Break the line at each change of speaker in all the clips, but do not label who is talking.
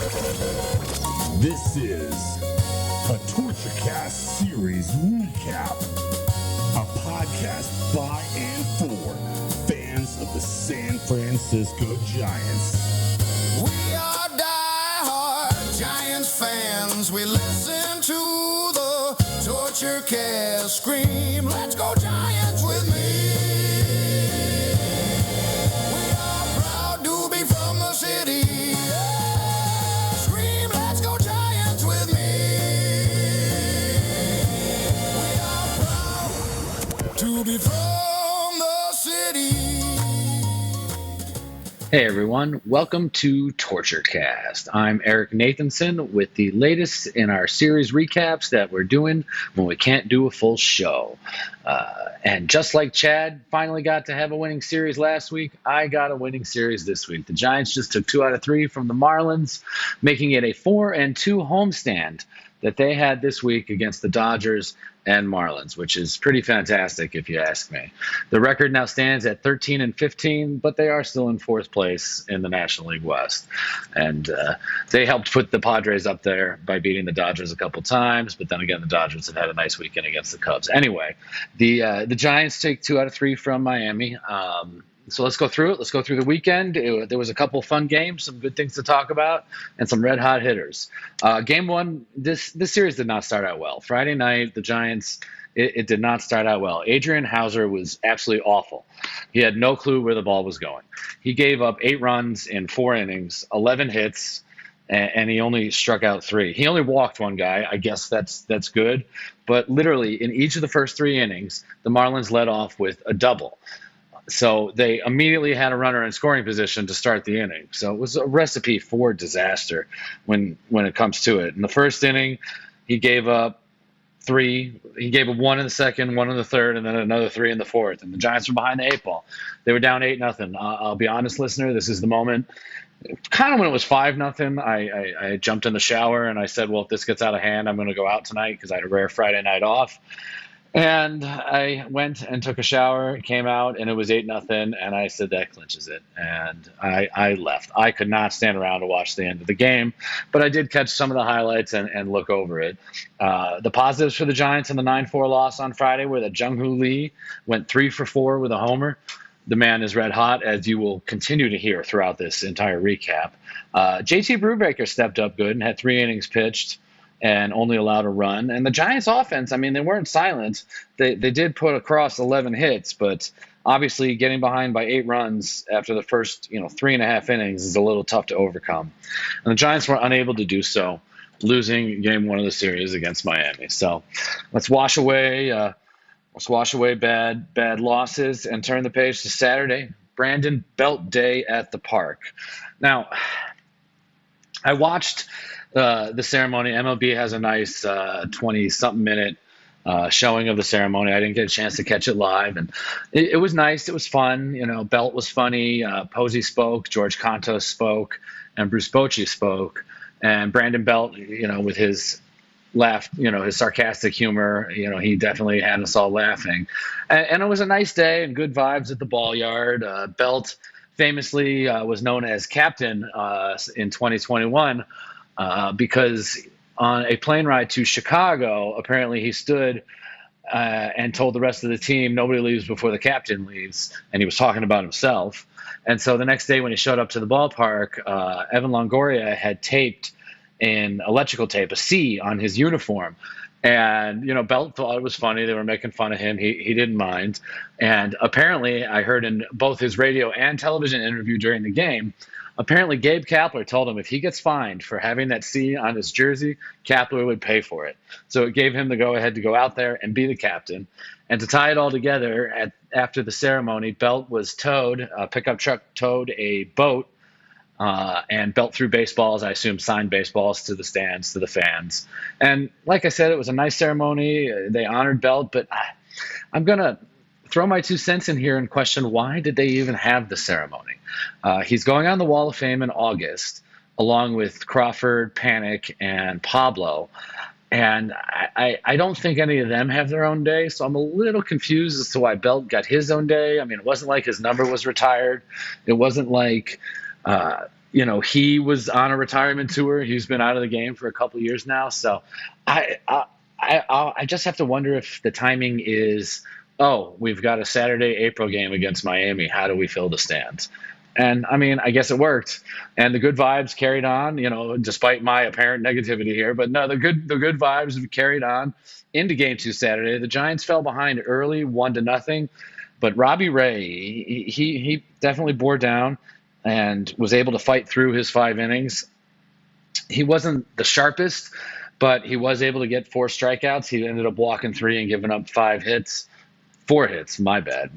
This is a TortureCast series recap, a podcast by and for fans of the San Francisco Giants.
We are die-hard Giants fans. We listen to the TortureCast scream, "Let's go Giants" with me. We are proud to be from the city. Scream, "Let's go Giants" with me. We are proud to be from the city.
Hey everyone, welcome to TortureCast. I'm Eric Nathanson with the latest in our series recaps that we're doing when we can't do a full show. And just like Chad finally got to have a winning series last week, I got a winning series this week. The Giants just took 2 out of 3 from the Marlins, making it a 4-2 homestand that they had this week against the Dodgers and Marlins, which is pretty fantastic if you ask me. The record now stands at 13-15, but they are still in 4th place in the National League West. And they helped put the Padres up there by beating the Dodgers a couple times, but then again, the Dodgers have had a nice weekend against the Cubs. Anyway, the Giants take 2 out of 3 from Miami. So let's go through it. Let's go through the weekend. There was a couple fun games, some good things to talk about, and some red-hot hitters. Game 1, this series did not start out well. Friday night, the Giants, it did not start out well. Adrian Hauser was absolutely awful. He had no clue where the ball was going. He gave up 8 runs in 4 innings, 11 hits, and he only struck out 3. He only walked 1 guy. I guess that's good. But literally, in each of the first 3 innings, the Marlins led off with a double. So they immediately had a runner in scoring position to start the inning. So it was a recipe for disaster when it comes to it. In the first inning, he gave up 3. He gave up 1 in the second, 1 in the third, and then another 3 in the fourth. And the Giants were behind the 8 ball. They were down 8-0. I'll be honest, listener, this is the moment. Kind of when it was 5-0, I jumped in the shower and I said, well, if this gets out of hand, I'm going to go out tonight because I had a rare Friday night off. And I went and took a shower, came out, and it was 8-0, and I said that clinches it. And I left. I could not stand around to watch the end of the game, but I did catch some of the highlights and look over it. The positives for the Giants in the 9-4 loss on Friday were that Jung-Hoo Lee went 3 for 4 with a homer. The man is red hot, as you will continue to hear throughout this entire recap. JT Brubaker stepped up good and had 3 innings pitched and only allowed a run. And the Giants offense, I mean, they weren't silent. They did put across 11 hits, but obviously getting behind by 8 runs after the first 3.5 innings is a little tough to overcome. And the Giants were unable to do so, losing game 1 of the series against Miami. So let's wash away bad losses and turn the page to Saturday, Brandon Belt Day at the park. Now, I watched the ceremony. MLB has a nice 20-something minute showing of the ceremony. I didn't get a chance to catch it live, and it was nice. It was fun. Belt was funny. Posey spoke. George Contos spoke, and Bruce Bochy spoke. And Brandon Belt, with his laugh, his sarcastic humor, he definitely had us all laughing. And it was a nice day and good vibes at the ball yard. Belt famously was known as captain in 2021. Because on a plane ride to Chicago, apparently he stood and told the rest of the team, nobody leaves before the captain leaves, and he was talking about himself. And so the next day when he showed up to the ballpark, Evan Longoria had taped in electrical tape a C on his uniform. And, Belt thought it was funny. They were making fun of him. He didn't mind. And apparently I heard in both his radio and television interview during the game, apparently Gabe Kapler told him if he gets fined for having that C on his jersey, Kapler would pay for it. So it gave him the go-ahead to go out there and be the captain. And to tie it all together, after the ceremony, Belt was towed, a pickup truck towed a boat, and Belt threw baseballs, I assume signed baseballs, to the stands, to the fans. And like I said, it was a nice ceremony. They honored Belt, but I'm going to throw my 2 cents in here and question, why did they even have the ceremony? He's going on the Wall of Fame in August, along with Crawford, Panic, and Pablo. And I don't think any of them have their own day, so I'm a little confused as to why Belt got his own day. I mean, it wasn't like his number was retired. It wasn't like he was on a retirement tour. He's been out of the game for a couple of years now. So I just have to wonder if the timing is, oh, we've got a Saturday April game against Miami. How do we fill the stands? And I mean, I guess it worked, and the good vibes carried on. Despite my apparent negativity here, but no, the good vibes have carried on into Game 2 Saturday. The Giants fell behind early, 1-0, but Robbie Ray, he definitely bore down and was able to fight through his 5 innings. He wasn't the sharpest, but he was able to get 4 strikeouts. He ended up walking 3 and giving up 4 hits. My bad,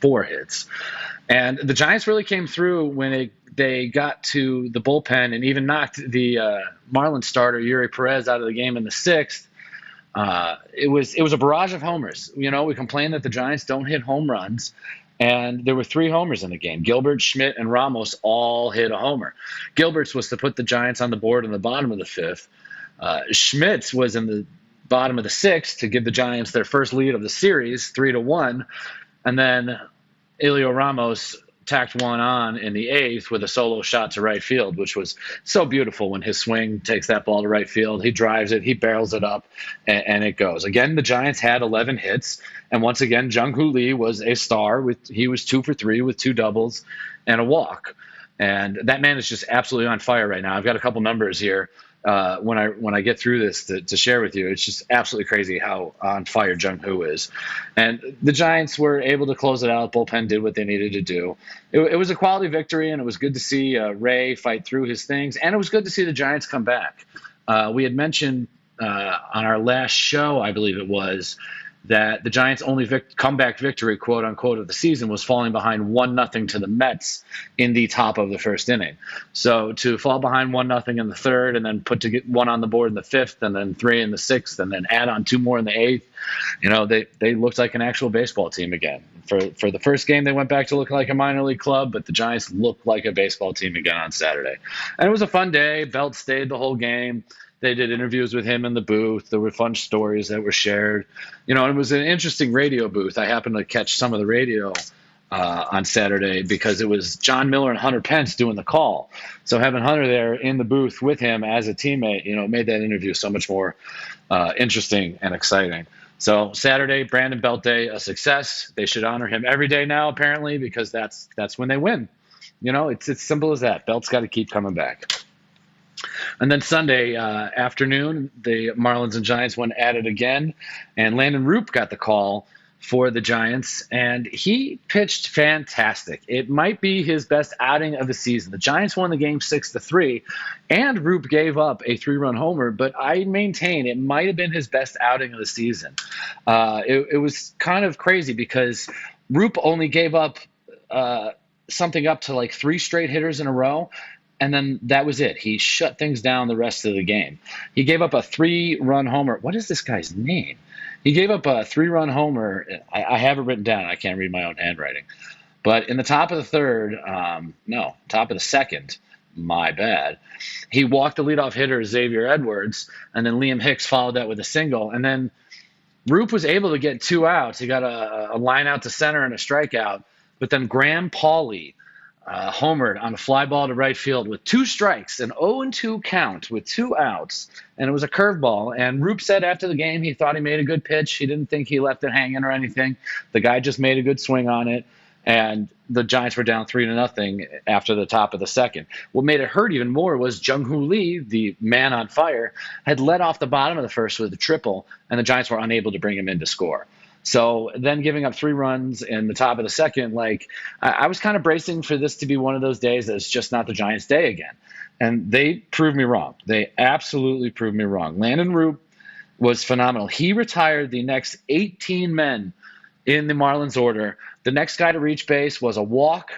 4 hits. And the Giants really came through when they got to the bullpen and even knocked the Marlins starter Yuri Perez out of the game in the 6th. It was a barrage of homers. We complain that the Giants don't hit home runs, and there were 3 homers in the game. Gilbert, Schmitt, and Ramos all hit a homer. Gilbert's was to put the Giants on the board in the bottom of the 5th. Schmidt's was in the bottom of the 6th to give the Giants their first lead of the series, 3-1, and then Elio Ramos tacked one on in the 8th with a solo shot to right field, which was so beautiful when his swing takes that ball to right field. He drives it, he barrels it up, and it goes. Again, the Giants had 11 hits, and once again, Jung-Hoo Lee was a star. He was 2 for 3 with 2 doubles and a walk. And that man is just absolutely on fire right now. I've got a couple numbers here. When I get through this to share with you, it's just absolutely crazy how on fire Jung-Hoo is. And the Giants were able to close it out. Bullpen did what they needed to do. It was a quality victory, and it was good to see Ray fight through his things, and it was good to see the Giants come back. We had mentioned on our last show, I believe it was, that the Giants' only comeback victory, quote unquote, of the season was falling behind 1-0 to the Mets in the top of the 1st inning. So to fall behind 1-0 in the 3rd, and then to get 1 on the board in the 5th, and then 3 in the 6th, and then add on 2 more in the 8th, they looked like an actual baseball team again. For the first game, they went back to look like a minor league club, but the Giants looked like a baseball team again on Saturday. And it was a fun day. Belt stayed the whole game. They did interviews with him in the booth. There were fun stories that were shared. And it was an interesting radio booth. I happened to catch some of the radio on Saturday because it was John Miller and Hunter Pence doing the call. So having Hunter there in the booth with him as a teammate, made that interview so much more interesting and exciting. So Saturday, Brandon Belt Day, a success. They should honor him every day now, apparently, because that's when they win. It's as simple as that. Belt's got to keep coming back. And then Sunday afternoon, the Marlins and Giants went at it again, and Landon Roop got the call for the Giants, and he pitched fantastic. It might be his best outing of the season. The Giants won the game 6-3, and Roop gave up a 3-run homer, but I maintain it might have been his best outing of the season. It was kind of crazy because Roop only gave up something up to like 3 straight hitters in a row, and then that was it. He shut things down the rest of the game. He gave up a 3-run homer. What is this guy's name? He gave up a 3-run homer. I have it written down. I can't read my own handwriting. But in the top of the 3rd, top of the 2nd, my bad, he walked the leadoff hitter, Xavier Edwards, and then Liam Hicks followed that with a single. And then Roop was able to get 2 outs. He got a line out to center and a strikeout. But then Graham Pauley homered on a fly ball to right field with 2 strikes, an 0-2 count with 2 outs, and it was a curveball. And Roop said after the game he thought he made a good pitch. He didn't think he left it hanging or anything. The guy just made a good swing on it, and the Giants were down 3-0 after the top of the 2nd. What made it hurt even more was Jung-Hoo Lee, the man on fire, had led off the bottom of the 1st with a triple, and the Giants were unable to bring him in to score. So then giving up 3 runs in the top of the 2nd, I was kind of bracing for this to be one of those days that's just not the Giants' day again. And they proved me wrong. They absolutely proved me wrong. Landon Roop was phenomenal. He retired the next 18 men in the Marlins order. The next guy to reach base was a walk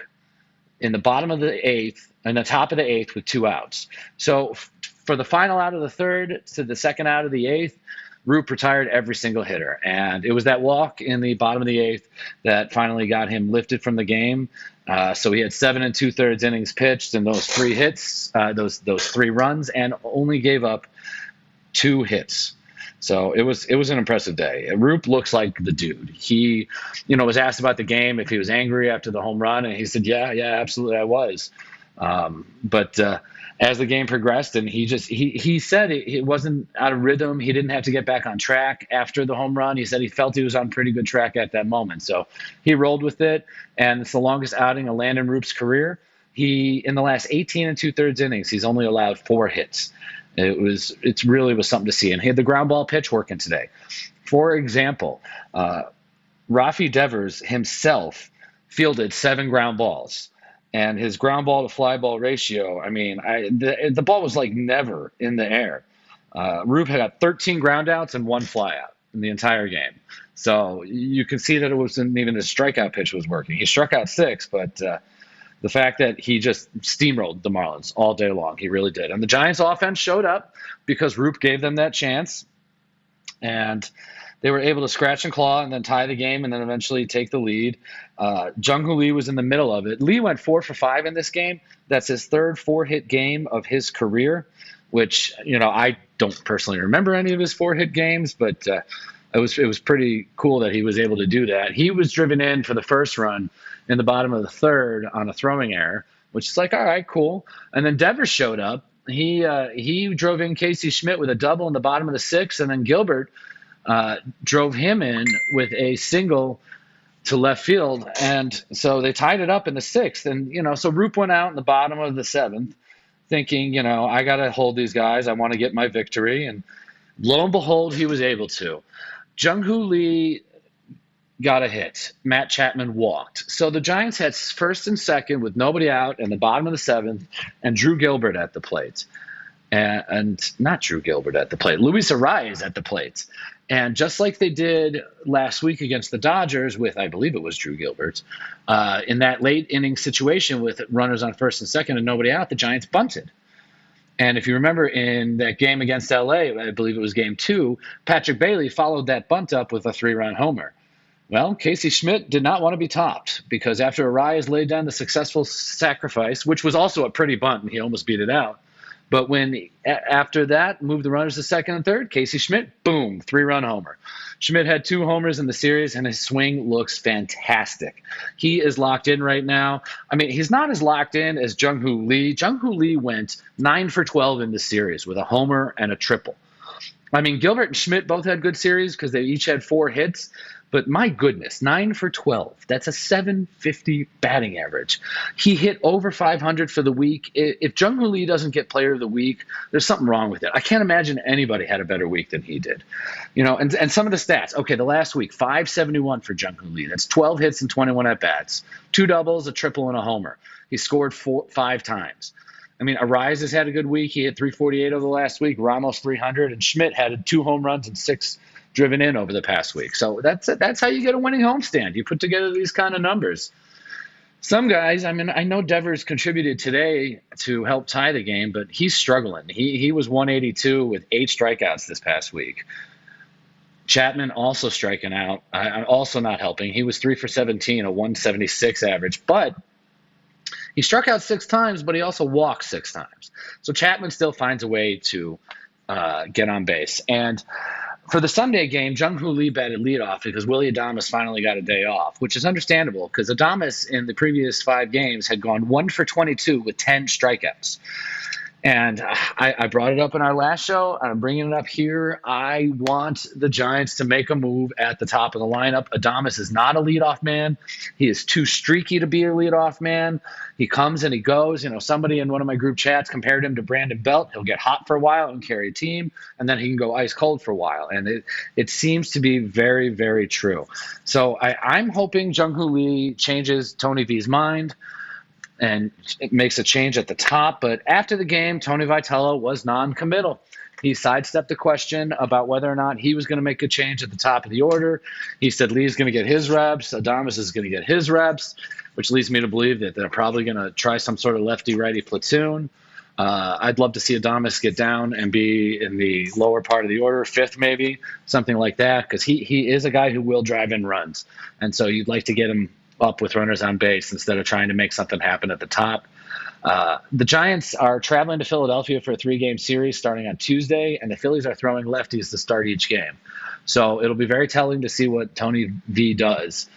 in the bottom of the 8th and the top of the 8th with 2 outs. So for the final out of the 3rd to the 2nd out of the 8th, Roop retired every single hitter, and it was that walk in the bottom of the 8th that finally got him lifted from the game. So he had 7 2/3 innings pitched and those 3 hits, those 3 runs, and only gave up 2 hits. So it was an impressive day. Roop looks like the dude. He, was asked about the game if he was angry after the home run, and he said, "Yeah, absolutely, I was." But as the game progressed, and he said it wasn't out of rhythm. He didn't have to get back on track after the home run. He said he felt he was on pretty good track at that moment. So he rolled with it, and it's the longest outing of Landon Roop's career. In the last 18 and 2/3 innings, he's only allowed 4 hits. It really was something to see. And he had the ground ball pitch working today. For example, Rafi Devers himself fielded 7 ground balls. And his ground ball to fly ball ratio, I mean, the ball was like never in the air. Roop had got 13 ground outs and 1 fly out in the entire game. So you can see that it wasn't even his strikeout pitch was working. He struck out 6, but the fact that he just steamrolled the Marlins all day long, he really did. And the Giants offense showed up because Roop gave them that chance. And they were able to scratch and claw and then tie the game and then eventually take the lead. Jung-Hoo Lee was in the middle of it. Lee went 4 for 5 in this game. That's his 3rd 4-hit game of his career, which, I don't personally remember any of his 4-hit games, but it was pretty cool that he was able to do that. He was driven in for the first run in the bottom of the 3rd on a throwing error, which is like, all right, cool. And then Devers showed up. He drove in Casey Schmitt with a double in the bottom of the 6th, and then Gilbert drove him in with a single to left field. And so they tied it up in the 6th. And, so Roop went out in the bottom of the 7th thinking, I got to hold these guys. I want to get my victory. And lo and behold, he was able to. Jung-Hoo Lee got a hit. Matt Chapman walked. So the Giants had 1st and 2nd with nobody out in the bottom of the 7th and Drew Gilbert at the plate. And not Drew Gilbert at the plate, Luis Arraez at the plate. And just like they did last week against the Dodgers with, I believe it was Drew Gilbert, in that late inning situation with runners on 1st and 2nd and nobody out, the Giants bunted. And if you remember in that game against LA, I believe it was game 2, Patrick Bailey followed that bunt up with a 3-run homer. Well, Casey Schmitt did not want to be topped because after Arraez laid down the successful sacrifice, which was also a pretty bunt, and he almost beat it out. But after that, moved the runners to 2nd and 3rd, Casey Schmitt, boom, 3-run homer. Schmitt had 2 homers in the series, and his swing looks fantastic. He is locked in right now. I mean, he's not as locked in as Jung-Hoo Lee. Jung-Hoo Lee went 9 for 12 in the series with a homer and a triple. I mean, Gilbert and Schmitt both had good series because they each had 4 hits. But my goodness, 9 for 12. That's a .750 batting average. He hit over 500 for the week. If Jung-Hoo Lee doesn't get Player of the Week, there's something wrong with it. I can't imagine anybody had a better week than he did. And some of the stats. Okay, the last week, 571 for Jung-Hoo Lee. That's 12 hits and 21 at-bats. 2 doubles, a triple, and a homer. He scored 5 times. I mean, Arraez has had a good week. He hit 348 over the last week, Ramos 300, and Schmitt had 2 home runs and 6 driven in over the past week. So that's how you get a winning homestand. You put together these kind of numbers. Some guys, I mean, I know Devers contributed today to help tie the game, but he's struggling. He was 182 with 8 strikeouts this past week. Chapman also striking out, also not helping. He was 3 for 17, a 176 average, but he struck out 6 times, but he also walked 6 times. So Chapman still finds a way to get on base. And for the Sunday game, Jung-Hoo Lee batted leadoff because Willy Adames finally got a day off, which is understandable because Adames in the previous 5 games had gone 1 for 22 with 10 strikeouts. And I brought it up in our last show, and I'm bringing it up here. I want the Giants to make a move at the top of the lineup. Adames is not a leadoff man. He is too streaky to be a leadoff man. He comes and he goes. Somebody in one of my group chats compared him to Brandon Belt. He'll get hot for a while and carry a team, and then he can go ice cold for a while. And it seems to be very, very true. So I'm hoping Jung-Hoo Lee changes Tony V's mind and it makes a change at the top. But after the game, Tony Vitello was non-committal. He sidestepped the question about whether or not he was going to make a change at the top of the order. He said Lee's going to get his reps, Adames is going to get his reps, which leads me to believe that they're probably going to try some sort of lefty-righty platoon. I'd love to see Adames get down and be in the lower part of the order, 5th maybe, something like that, because he is a guy who will drive in runs. And so you'd like to get him up with runners on base instead of trying to make something happen at the top. The Giants are traveling to Philadelphia for a 3-game series starting on Tuesday, and the Phillies are throwing lefties to start each game. So it'll be very telling to see what Tony V does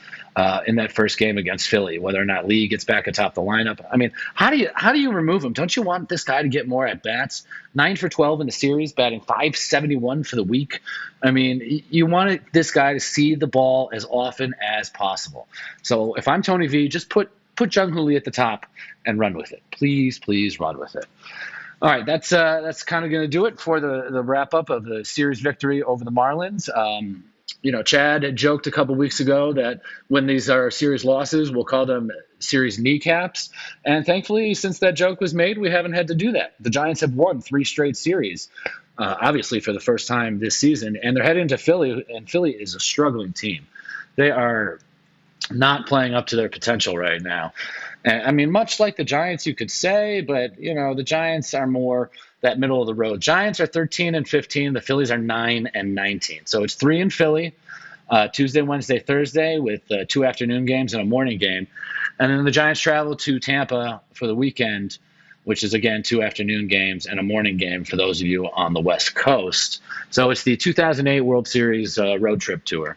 in that first game against Philly, whether or not Lee gets back atop the lineup. I mean, how do you remove him? Don't you want this guy to get more at bats? 9 for 12 in the series, batting .571 for the week. I mean, you want this guy to see the ball as often as possible. So if I'm Tony V, just put Jung Hoo Lee at the top and run with it. Please run with it. All right, that's kind of going to do it for the wrap up of the series victory over the Marlins. Chad had joked a couple weeks ago that when these are series losses, we'll call them series kneecaps. And thankfully, since that joke was made, we haven't had to do that. The Giants have won 3 straight series, obviously for the first time this season, and they're heading to Philly, and Philly is a struggling team. They are not playing up to their potential right now. And, I mean, much like the Giants, you could say, but, the Giants are more that middle of the road. Giants are 13-15. The Phillies are 9-19. So it's 3 in Philly, Tuesday, Wednesday, Thursday, with 2 afternoon games and a morning game. And then the Giants travel to Tampa for the weekend, which is, again, 2 afternoon games and a morning game for those of you on the West Coast. So it's the 2008 World Series road trip tour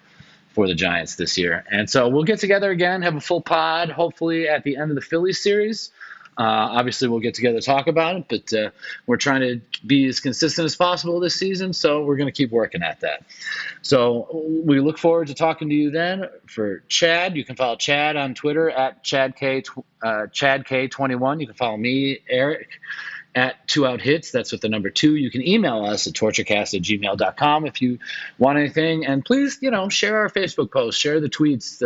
for the Giants this year. And so we'll get together again, have a full pod, hopefully at the end of the Phillies series. Obviously, we'll get together to talk about it, but we're trying to be as consistent as possible this season, so we're going to keep working at that. So we look forward to talking to you then. For Chad, you can follow Chad on Twitter at ChadK21. You can follow me, Eric, at 2OutHits. That's with the number 2. You can email us at torturecast@gmail.com if you want anything. And please, share our Facebook posts, share the tweets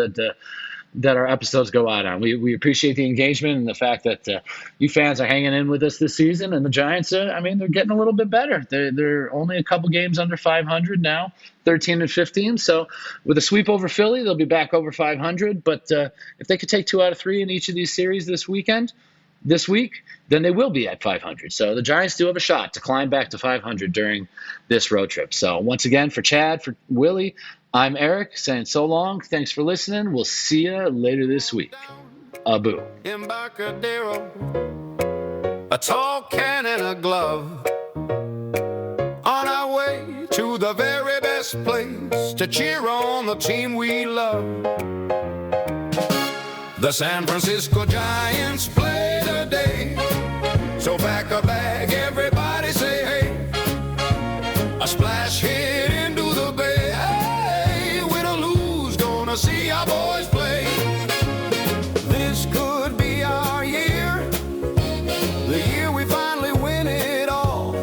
that our episodes go out on. We appreciate the engagement and the fact that you fans are hanging in with us this season. And the Giants, they're getting a little bit better. They're only a couple games under 500 now, 13-15. So with a sweep over Philly, they'll be back over 500. But if they could take 2 out of 3 in each of these series this week, then they will be at 500. So the Giants do have a shot to climb back to 500 during this road trip. So once again, for Chad, for Willie, I'm Eric saying so long. Thanks for listening. We'll see you later this week. Abu.
Embarcadero, a tall can and a glove. On our way to the very best place to cheer on the team we love. The San Francisco Giants play today. So pack a bag, everybody say hey. A splash hit into the bay. Hey, win or lose, gonna see our boys play. This could be our year, the year we finally win it all.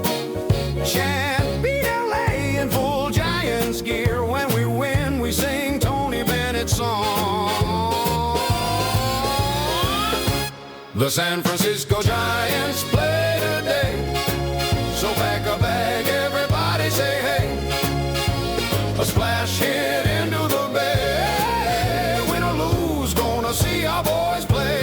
Chant beat LA in full Giants gear. When we win, we sing Tony Bennett's song. The San Francisco Giants play today. So pack a bag, everybody say hey. A splash hit into the bay. Win or lose, gonna see our boys play.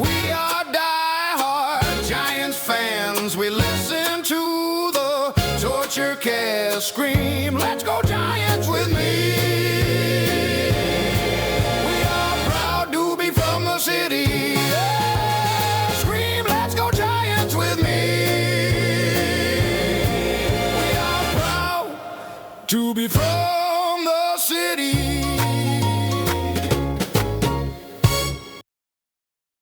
We are die-hard Giants fans. We listen to the torture cast scream. Let's go Giants with me.